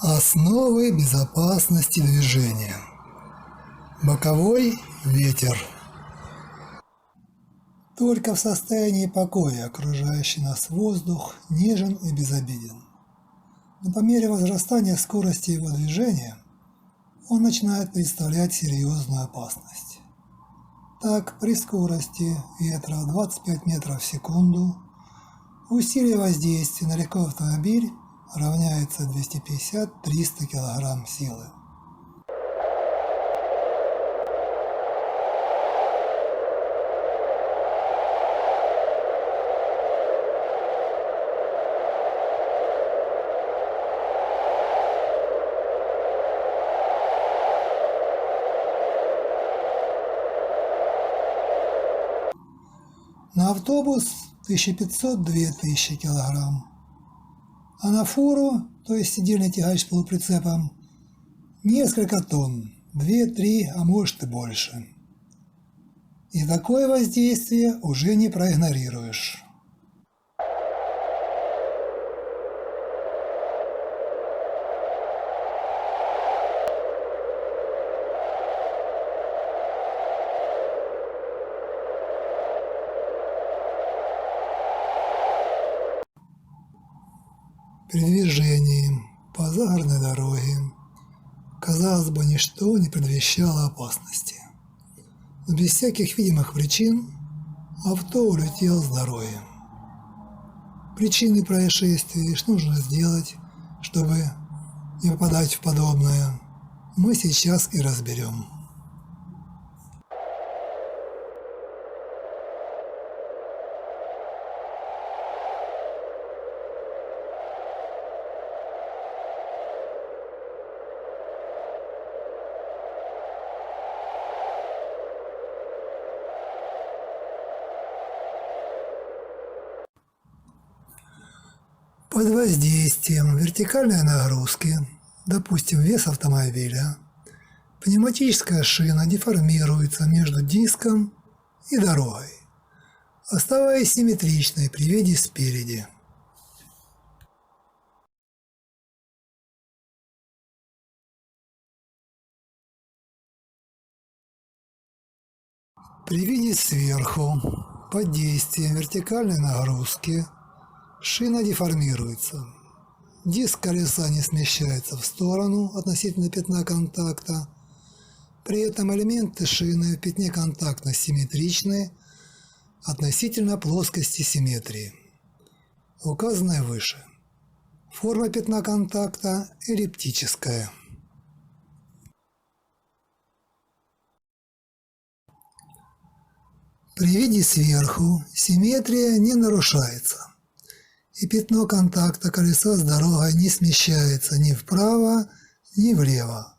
Основы безопасности движения. Боковой ветер. Только в состоянии покоя окружающий нас воздух нежен и безобиден. Но по мере возрастания скорости его движения он начинает представлять серьезную опасность. Так, при скорости ветра 25 метров в секунду усилие воздействия на легковой автомобиль равняется 250-300 кг силы. На автобус 1500-2000 кг, а на фуру, то есть сидельный тягач с полуприцепом, несколько тонн, 2-3, а может и больше. И такое воздействие уже не проигнорируешь. При движении по загородной дороге, казалось бы, ничто не предвещало опасности. Но без всяких видимых причин авто улетело с дороги. Причины происшествия и что нужно сделать, чтобы не попадать в подобное, мы сейчас и разберем. Под воздействием вертикальной нагрузки, допустим, вес автомобиля, пневматическая шина деформируется между диском и дорогой, оставаясь симметричной при виде спереди. При виде сверху, под действием вертикальной нагрузки, шина деформируется. Диск колеса не смещается в сторону относительно пятна контакта. При этом элементы шины в пятне контакта симметричны относительно плоскости симметрии, указанной выше. Форма пятна контакта эллиптическая. При виде сверху симметрия не нарушается, и пятно контакта колеса с дорогой не смещается ни вправо, ни влево.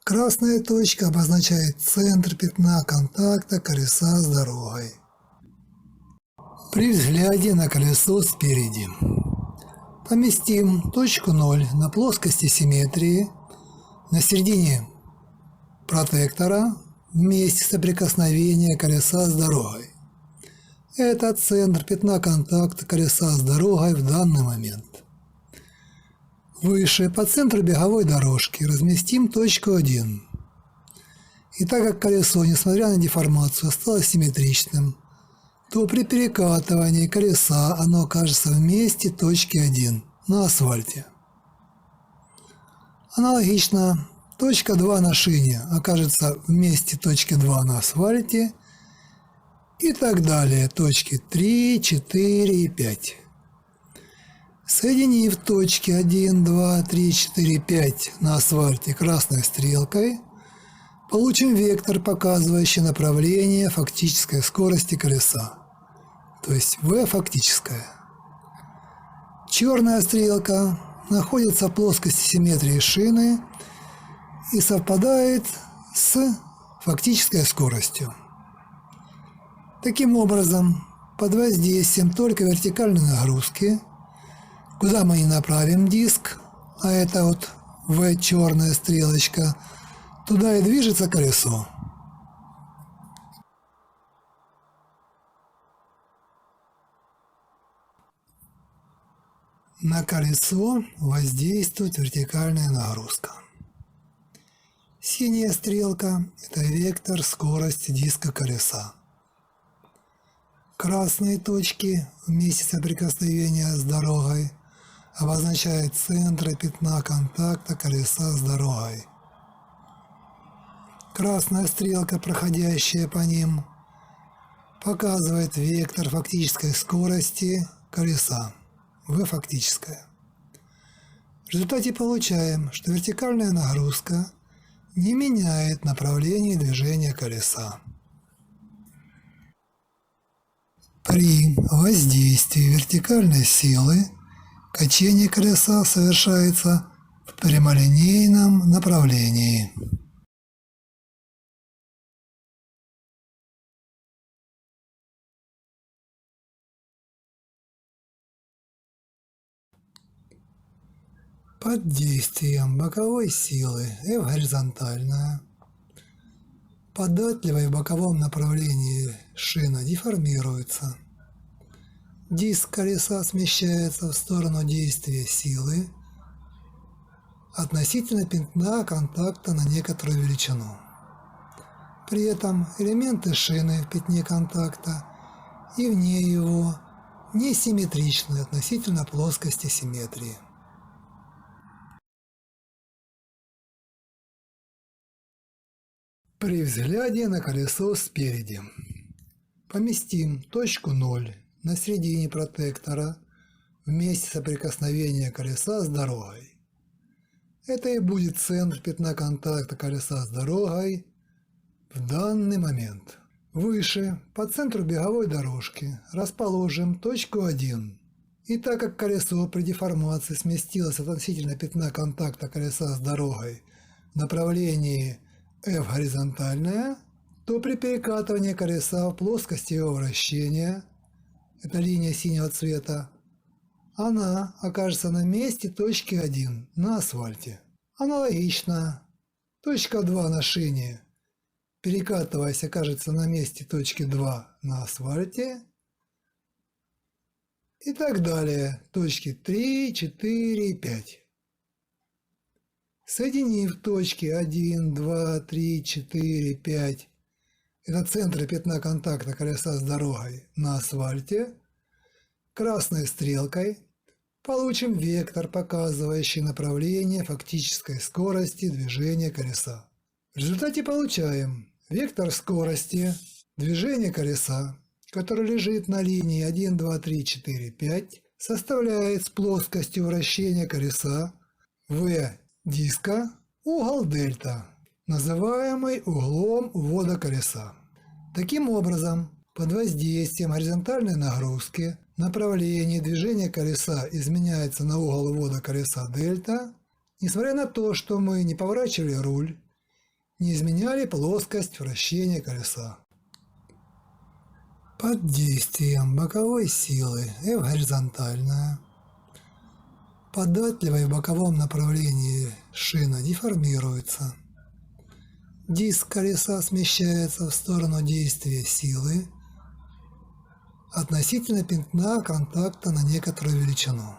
Красная точка обозначает центр пятна контакта колеса с дорогой. При взгляде на колесо спереди поместим точку 0 на плоскости симметрии на середине протектора в месте соприкосновения колеса с дорогой. Это центр пятна контакта колеса с дорогой в данный момент. Выше, по центру беговой дорожки, разместим точку 1. И так как колесо, несмотря на деформацию, осталось симметричным, то при перекатывании колеса оно окажется в месте точки 1 на асфальте. Аналогично, точка 2 на шине окажется в месте точки 2 на асфальте, и так далее, точки 3, 4 и 5. Соединив точки 1, 2, 3, 4, 5 на асфальте красной стрелкой, получим вектор, показывающий направление фактической скорости колеса, то есть V фактическая. Черная стрелка находится в плоскости симметрии шины и совпадает с фактической скоростью. Таким образом, под воздействием только вертикальной нагрузки, куда мы не направим диск, а это вот V черная стрелочка, туда и движется колесо. На колесо воздействует вертикальная нагрузка. Синяя стрелка – это вектор скорости диска колеса. Красные точки в месте соприкосновения с дорогой обозначают центры пятна контакта колеса с дорогой. Красная стрелка, проходящая по ним, показывает вектор фактической скорости колеса. V фактическая. В результате получаем, что вертикальная нагрузка не меняет направление движения колеса. При воздействии вертикальной силы качение колеса совершается в прямолинейном направлении. Под действием боковой силы F горизонтальная, податливая в боковом направлении шина деформируется. Диск колеса смещается в сторону действия силы относительно пятна контакта на некоторую величину. При этом элементы шины в пятне контакта и вне его несимметричны относительно плоскости симметрии. При взгляде на колесо спереди поместим точку 0 на середине протектора в месте соприкосновения колеса с дорогой. Это и будет центр пятна контакта колеса с дорогой в данный момент. Выше, по центру беговой дорожки, расположим точку 1. И так как колесо при деформации сместилось относительно пятна контакта колеса с дорогой в направлении F горизонтальная, то при перекатывании колеса в плоскости его вращения, это линия синего цвета, она окажется на месте точки 1 на асфальте. Аналогично, точка 2 на шине, перекатываясь, окажется на месте точки 2 на асфальте. И так далее, точки 3, 4 и 5. Соединив точки 1, 2, 3, 4, 5, это центры пятна контакта колеса с дорогой на асфальте, красной стрелкой получим вектор, показывающий направление фактической скорости движения колеса. В результате получаем вектор скорости движения колеса, который лежит на линии 1, 2, 3, 4, 5, составляет с плоскостью вращения колеса V диска угол дельта, называемый углом увода колеса. Таким образом, под воздействием горизонтальной нагрузки направление движения колеса изменяется на угол увода колеса дельта, несмотря на то, что мы не поворачивали руль, не изменяли плоскость вращения колеса. Под действием боковой силы F горизонтальная, податливая в боковом направлении шина деформируется. Диск колеса смещается в сторону действия силы относительно пятна контакта на некоторую величину.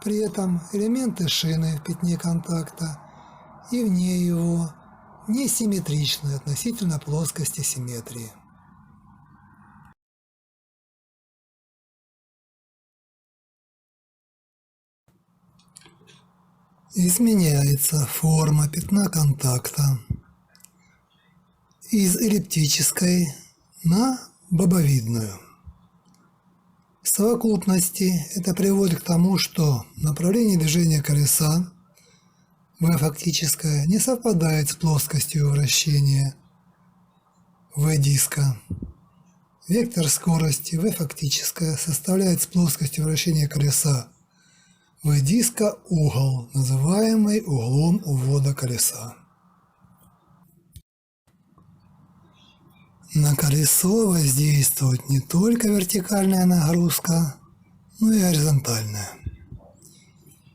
При этом элементы шины в пятне контакта и вне его несимметричны относительно плоскости симметрии. Изменяется форма пятна контакта из эллиптической на бобовидную. В совокупности это приводит к тому, что направление движения колеса V фактическое не совпадает с плоскостью вращения V диска. Вектор скорости V фактическая составляет с плоскостью вращения колеса V диска угол, называемый углом увода колеса. На колесо воздействует не только вертикальная нагрузка, но и горизонтальная.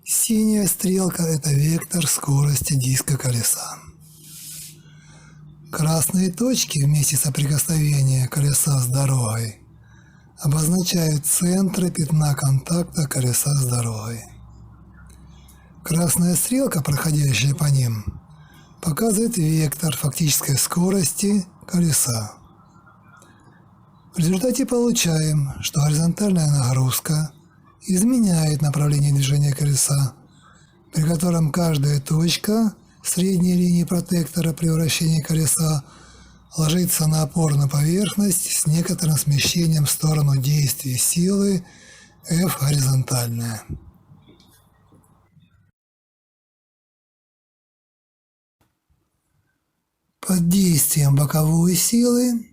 Синяя стрелка – это вектор скорости диска колеса. Красные точки в месте соприкосновения колеса с дорогой обозначают центры пятна контакта колеса с дорогой. Красная стрелка, проходящая по ним, показывает вектор фактической скорости колеса. В результате получаем, что горизонтальная нагрузка изменяет направление движения колеса, при котором каждая точка средней линии протектора при вращении колеса ложится на опорную поверхность с некоторым смещением в сторону действия силы F горизонтальная. Под действием боковой силы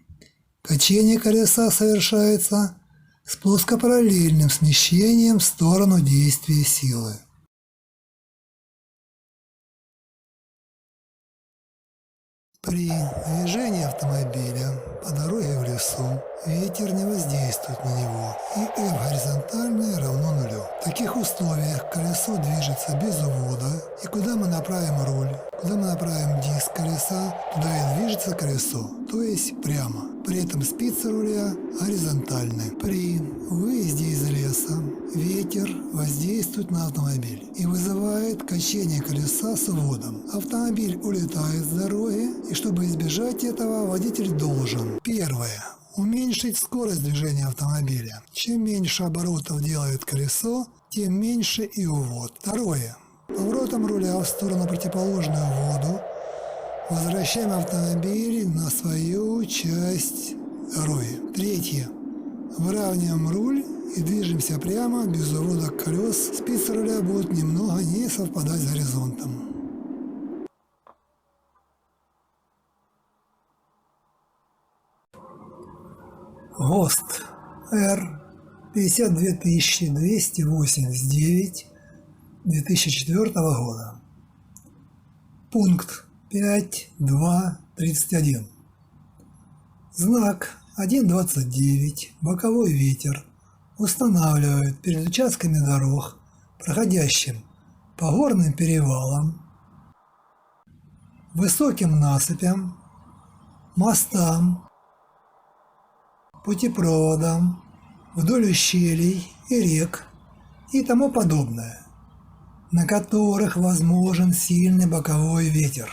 качение колеса совершается с плоскопараллельным смещением в сторону действия силы. При движении автомобиля по дороге в лесу ветер не воздействует на него, и F горизонтальное равно нулю. В таких условиях колесо движется без увода, и куда мы направим руль, куда мы направим диск колеса, туда и движется колесо, то есть прямо. При этом спицы руля горизонтальны. При выезде из леса ветер воздействует на автомобиль и вызывает качение колеса с уводом. Автомобиль улетает с дороги, и чтобы избежать этого, водитель должен: первое. Уменьшить скорость движения автомобиля. Чем меньше оборотов делает колесо, тем меньше и увод. Второе. Поворотом руля в сторону противоположную уводу возвращаем автомобиль на свою часть дороги. Третье. Выравниваем руль и движемся прямо, без увода колес. Спицы руля будут немного не совпадать с горизонтом. ГОСТ Р 52289 2004 года. Пункт 5.2.31. Знак 1.29 «Боковой ветер» устанавливают перед участками дорог, проходящим по горным перевалам, высоким насыпям, мостам, путепроводам, вдоль ущелий и рек и тому подобное, на которых возможен сильный боковой ветер.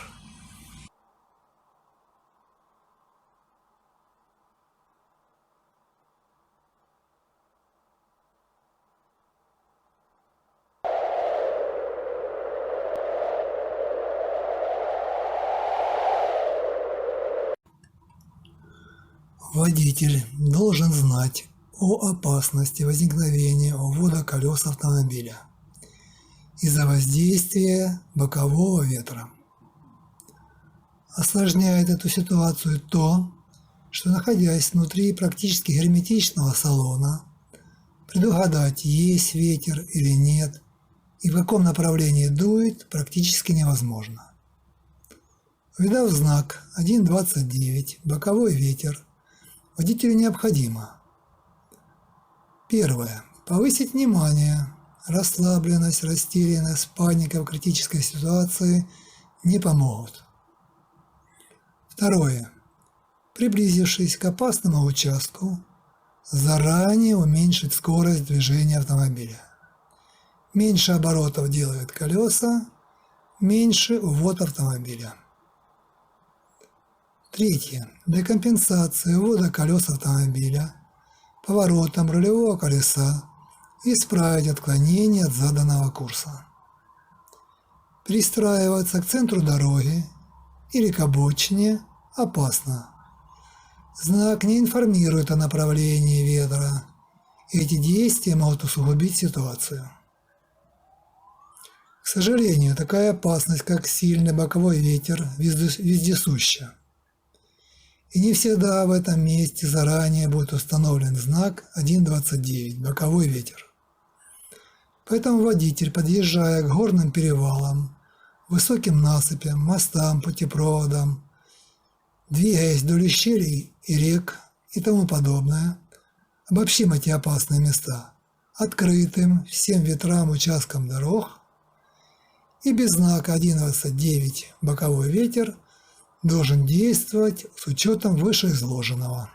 Водитель должен знать о опасности возникновения увода колес автомобиля из-за воздействия бокового ветра. Осложняет эту ситуацию то, что, находясь внутри практически герметичного салона, предугадать, есть ветер или нет и в каком направлении дует, практически невозможно. Увидав знак 1.29 «Боковой ветер», водителю необходимо: первое. Повысить внимание. Расслабленность, растерянность, паника в критической ситуации не помогут. Второе. Приблизившись к опасному участку, заранее уменьшить скорость движения автомобиля. Меньше оборотов делают колеса, меньше увод автомобиля. Третье. Для компенсации увода колес автомобиля поворотом рулевого колеса исправить отклонение от заданного курса. Пристраиваться к центру дороги или к обочине опасно. Знак не информирует о направлении ветра. Эти действия могут усугубить ситуацию. К сожалению, такая опасность, как сильный боковой ветер, вездесуща. И не всегда в этом месте заранее будет установлен знак 1.29 «Боковой ветер». Поэтому водитель, подъезжая к горным перевалам, высоким насыпям, мостам, путепроводам, двигаясь вдоль ущелий и рек и тому подобное, обобщим эти опасные места открытым всем ветрам участкам дорог и без знака 1.29 «Боковой ветер» должен действовать с учетом вышеизложенного.